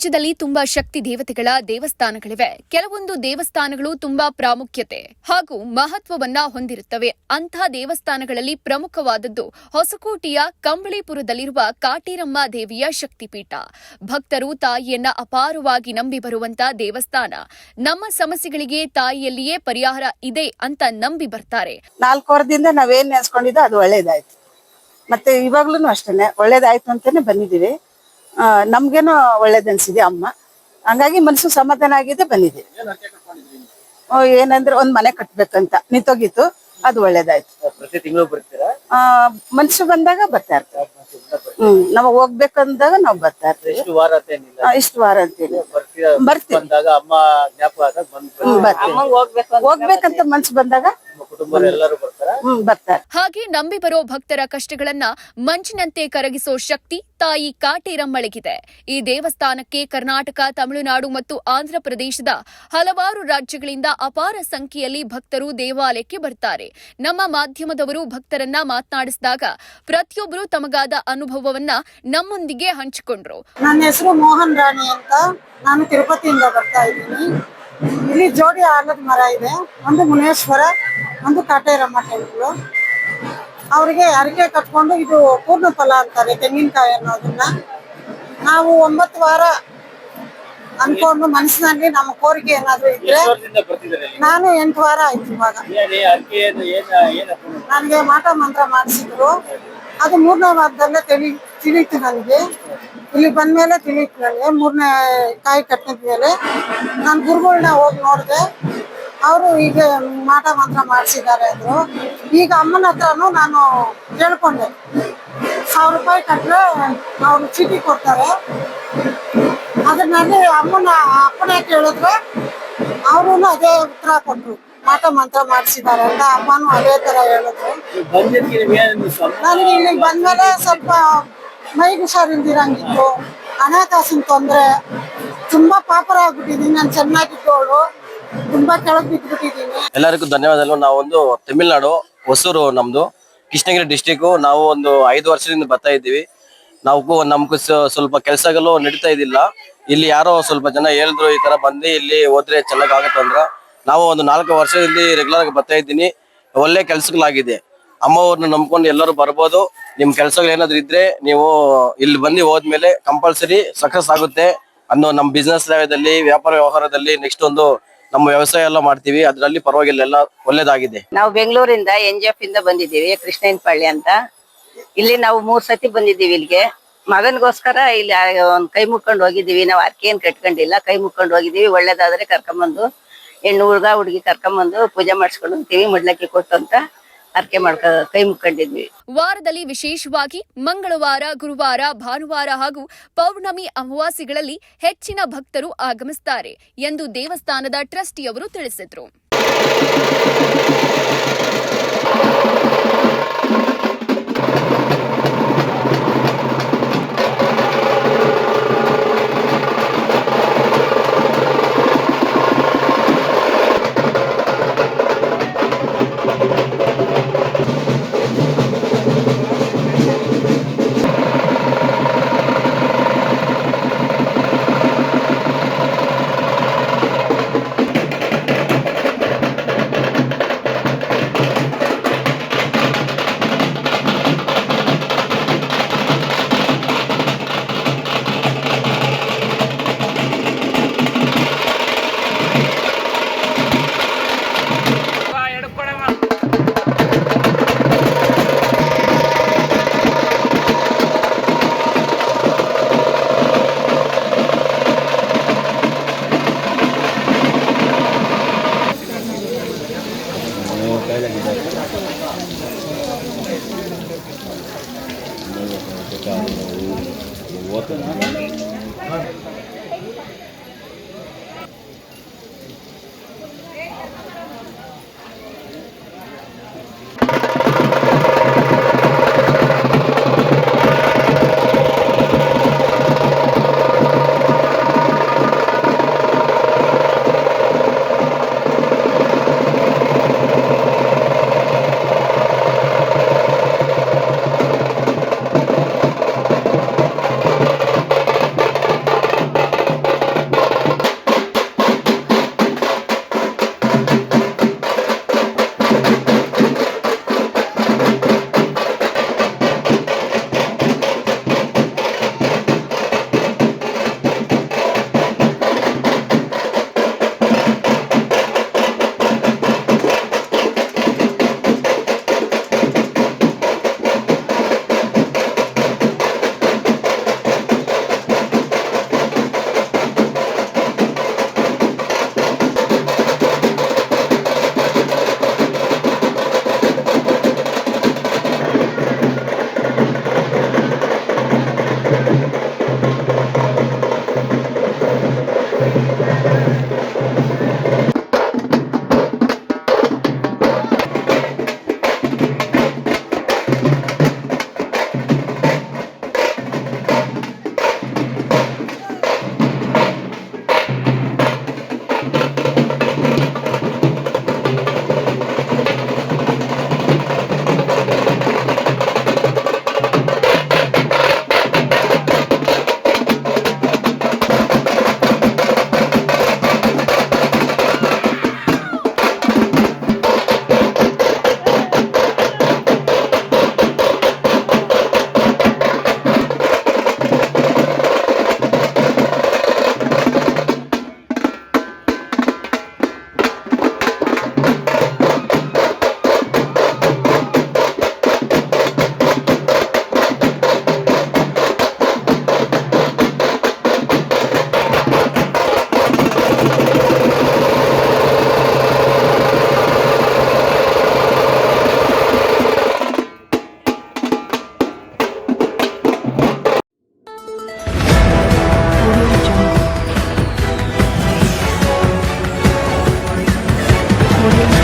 ರಾಜ್ಯದಲ್ಲಿ ತುಂಬಾ ಶಕ್ತಿ ದೇವತೆಗಳ ದೇವಸ್ಥಾನಗಳಿವೆ. ಕೆಲವೊಂದು ದೇವಸ್ಥಾನಗಳು ತುಂಬಾ ಪ್ರಾಮುಖ್ಯತೆ ಹಾಗೂ ಮಹತ್ವವನ್ನ ಹೊಂದಿರುತ್ತವೆ. ಅಂಥ ದೇವಸ್ಥಾನಗಳಲ್ಲಿ ಪ್ರಮುಖವಾದದ್ದು ಹೊಸಕೋಟೆಯ ಕಂಬಳಿಪುರದಲ್ಲಿರುವ ಕಾಟೇರಮ್ಮ ದೇವಿಯ ಶಕ್ತಿಪೀಠ. ಭಕ್ತರು ತಾಯಿಯನ್ನ ಅಪಾರವಾಗಿ ನಂಬಿ ಬರುವಂತ ದೇವಸ್ಥಾನ. ನಮ್ಮ ಸಮಸ್ಯೆಗಳಿಗೆ ತಾಯಿಯಲ್ಲಿಯೇ ಪರಿಹಾರ ಇದೆ ಅಂತ ನಂಬಿ ಬರ್ತಾರೆ. 4 ವರ್ಷದಿಂದ ನಾವೇನ್ ನೆನ್ಸ್ಕೊಂಡಿದ್ದೋ ಅದು ಒಳ್ಳೇದಾಯ್ತು. ಮತ್ತೆ ಇವಾಗ್ಲೂ ಅಷ್ಟೇನೆ ಒಳ್ಳೇದಾಯ್ತು ಅಂತಾನೆ ಬಂದಿದ್ದೀವಿ. ನಮ್ಗೇನೋ ಒಳ್ಳೇದನ್ಸಿದೆ ಅಮ್ಮ, ಹಂಗಾಗಿ ಮನಸ್ಸು ಸಮಾಧಾನ ಆಗಿದೆ ಬಂದಿದೆ. ಏನಂದ್ರೆ ಒಂದ್ ಮನೆ ಕಟ್ಬೇಕಂತ ನಿಂತೋಗಿತ್ತು, ಅದು ಒಳ್ಳೇದಾಯ್ತು. ಪ್ರತಿ ತಿಂಗಳು ಬರ್ತೀರಾ? ಮನ್ಸು ಬಂದಾಗ ಬರ್ತಾ ಇರ್ತಾರೆ. ನಾವ್ ಹೋಗ್ಬೇಕಂದಾಗ ನಾವ್ ಬರ್ತಾ ಇರ್ತೀವಿ. ಇಷ್ಟು ವಾರ ಅಂತೇಳಿ ಬರ್ತೀವಿ. ಹೋಗ್ಬೇಕಂತ ಮನ್ಸು ಬಂದಾಗ ಬರ್ತಾರೆ. ಹಾಗೆ ನಂಬಿ ಬರೋ ಭಕ್ತರ ಕಷ್ಟಗಳನ್ನ ಮಂಜಿನಂತೆ ಕರಗಿಸೋ ಶಕ್ತಿ ತಾಯಿ ಕಾಟೇರಮ್ಮಳಿಗಿದೆ. ಈ ದೇವಸ್ಥಾನಕ್ಕೆ ಕರ್ನಾಟಕ, ತಮಿಳುನಾಡು ಮತ್ತು ಆಂಧ್ರ ಪ್ರದೇಶದ ಹಲವಾರು ರಾಜ್ಯಗಳಿಂದ ಅಪಾರ ಸಂಖ್ಯೆಯಲ್ಲಿ ಭಕ್ತರು ದೇವಾಲಯಕ್ಕೆ ಬರ್ತಾರೆ. ನಮ್ಮ ಮಾಧ್ಯಮದವರು ಭಕ್ತರನ್ನ ಮಾತನಾಡಿಸಿದಾಗ ಪ್ರತಿಯೊಬ್ಬರು ತಮಗಾದ ಅನುಭವವನ್ನ ನಮ್ಮೊಂದಿಗೆ ಹಂಚಿಕೊಂಡ್ರು. ನನ್ನ ಹೆಸರು ಮೋಹನ್ ರಾಣಿ ಅಂತ. ನಾನು ತಿರುಪತಿಯಿಂದ ಬರ್ತಾ ಇದ್ದೀನಿ. ಇಲ್ಲಿ ಜೋಡಿ ಆಲದ ಮರ ಇದೆ, ಒಂದು ಮುನೇಶ್ವರ, ಒಂದು ಕಾಟೇರಮ್ಮ ಟೆಂಪಲ್. ಅವರಿಗೆ ಅರಿಕೆ ಕಟ್ಕೊಂಡು, ಇದು ಪೂರ್ಣ ಫಲ ಅಂತಾರೆ ತೆಂಗಿನಕಾಯಿ ಅನ್ನೋದನ್ನ. ನಾವು 9 ವಾರ ಅನ್ಕೊಂಡು ಮನಸ್ಸಿನಲ್ಲಿ ನಮ್ಮ ಕೋರಿಕೆ ಏನಾದ್ರು ಇದ್ರೆ, ನಾನು 8 ವಾರ ಆಯ್ತು ಇವಾಗ. ನನಗೆ ಮಾಟ ಮಂತ್ರ ಮಾಡಿಸಿದ್ರು, ಅದು 3ನೇ ವಾರದಲ್ಲೇ ತಿಳಿಯಿತು ನನಗೆ. ಇಲ್ಲಿ ಬಂದ್ಮೇಲೆ ತಿಳಿಯಿತು ನನಗೆ. 3ನೇ ಕಾಯಿ ಕಟ್ಟಿದ್ಮೇಲೆ ನಾನು ಗುರುಗಳನ್ನ ಹೋಗಿ ನೋಡಿದೆ. ಅವರು ಈಗ ಮಾಟ ಮಂತ್ರ ಮಾಡಿಸಿದ್ದಾರೆ ಅಂದ್ರು. ಈಗ ಅಮ್ಮನ ಹತ್ರನು ನಾನು ಕೇಳ್ಕೊಂಡೆ, 1000 ರೂಪಾಯಿ ಕಟ್ಟರೆ ಅವರು ಚೀಟಿ ಕೊಡ್ತಾರೆ. ಅದರಲ್ಲಿ ಅಪ್ಪನೇ ಕೇಳಿದ್ರೆ ಅವರು ಅದೇ ಉತ್ತರ ಕೊಟ್ರು, ಮಾಟ ಮಂತ್ರ ಮಾಡಿಸಿದ್ದಾರೆ ಅಂತ. ಅಮ್ಮನೂ ಅದೇ ತರ ಹೇಳಿದ್ರು. ನನಗೆ ಇಲ್ಲಿಗೆ ಬಂದ್ಮೇಲೆ ಸ್ವಲ್ಪ ಮೈಗೆ ಹುಷಾರಿಲ್ದಿರಂಗಿತ್ತು, ಹಣಕಾಸಿನ ತೊಂದರೆ, ತುಂಬಾ ಪಾಪರ ಆಗ್ಬಿಟ್ಟಿದೀನಿ. ನಾನು ಚೆನ್ನಾಗಿದ್ದವಳು ತುಂಬಾ ಕೆಳಗೆ ಬಿದ್ದುಬಿಟ್ಟಿದ್ದೀನಿ. ಎಲ್ಲರಿಗೂ ಧನ್ಯವಾದಗಳು. ನಾವು ಒಂದು ತಮಿಳ್ನಾಡು ಹೊಸೂರು, ನಮ್ದು ಕೃಷ್ಣಗಿರಿ ಡಿಸ್ಟಿಕ್. ನಾವು ಒಂದು 5 ವರ್ಷದಿಂದ ಬರ್ತಾ ಇದ್ದೀವಿ. ನಮ್ಗೂ ಸ್ವಲ್ಪ ಕೆಲಸಗಳು ನಡೀತಾ ಇದ್ದಿಲ್ಲ. ಇಲ್ಲಿ ಯಾರೋ ಸ್ವಲ್ಪ ಜನ ಹೇಳಿದ್ರು, ಈ ತರ ಬಂದು ಇಲ್ಲಿ ಹೋದ್ರೆ ಚೆನ್ನಾಗಾಗತ್ತೆ ಅಂದ್ರ. ನಾವು ಒಂದು 4 ವರ್ಷದಿಂದ ರೆಗ್ಯುಲರ್ ಆಗಿ ಬರ್ತಾ ಇದ್ದೀನಿ. ಒಳ್ಳೆ ಕೆಲ್ಸಗಳಾಗಿದೆ. ಅಮ್ಮವ್ರನ್ನ ನಂಬ್ಕೊಂಡು ಎಲ್ಲರೂ ಬರ್ಬೋದು. ನಿಮ್ ಕೆಲ್ಸಗಳು ಏನಾದ್ರು ಇದ್ರೆ ನೀವು ಇಲ್ಲಿ ಬಂದು ಹೋದ್ಮೇಲೆ ಕಂಪಲ್ಸರಿ ಸಕ್ಸಸ್ ಆಗುತ್ತೆ ಅನ್ನೋ ನಮ್ಮ ಬಿಸ್ನೆಸ್ ದಲ್ಲಿ, ವ್ಯಾಪಾರ ವ್ಯವಹಾರದಲ್ಲಿ, ನೆಕ್ಸ್ಟ್ ಒಂದು ನಮ್ಮ ವ್ಯವಸಾಯ ಎಲ್ಲ ಮಾಡ್ತೀವಿ. ಅದ್ರಲ್ಲಿ ಪರವಾಗಿಲ್ಲ, ಎಲ್ಲ ಒಳ್ಳೇದಾಗಿದೆ. ನಾವು ಬೆಂಗಳೂರಿಂದ NGF ಇಂದ ಬಂದಿದ್ದೀವಿ, ಕೃಷ್ಣಯ್ಯನಪಳ್ಳಿ ಅಂತ. ಇಲ್ಲಿ ನಾವು 3 ಸತಿ ಬಂದಿದ್ದೀವಿ ಇಲ್ಲಿಗೆ. ಮಗನಿಗೋಸ್ಕರ ಇಲ್ಲಿ ಒಂದ್ ಕೈ ಮುಕ್ಕೊಂಡು ಹೋಗಿದ್ದೀವಿ. ನಾವು ಅರ್ಕೆ ಏನ್ ಕಟ್ಕೊಂಡಿಲ್ಲ, ಕೈ ಮುಕ್ಕೊಂಡು ಹೋಗಿದ್ದೀವಿ. ಒಳ್ಳೇದಾದ್ರೆ ಕರ್ಕೊಂಬಂದು ಹೆಣ್ಣು ಹುಡುಗಿ ಕರ್ಕೊಂಬಂದು ಪೂಜೆ ಮಾಡಿಸ್ಕೊಂಡು ಹೋಗ್ತೀವಿ. ಮಡ್ಲಕ್ಕಿ ಕೊಟ್ಟು ಅಂತ ಅರ್ಕೆ ಕೈ ಮುಕ್ಕೊಂಡಿದ್ವಿ. ವಾರದಲ್ಲಿ ವಿಶೇಷವಾಗಿ ಮಂಗಳವಾರ, ಗುರುವಾರ, ಭಾನುವಾರ ಹಾಗೂ ಪೌರ್ಣಮಿ ಅಮಾವಾಸ್ಯೆಗಳಲ್ಲಿ ಹೆಚ್ಚಿನ ಭಕ್ತರು ಆಗಮಿಸುತ್ತಾರೆ ಎಂದು ದೇವಸ್ಥಾನದ ಟ್ರಸ್ಟಿಯವರು ತಿಳಿಸಿದರು. audio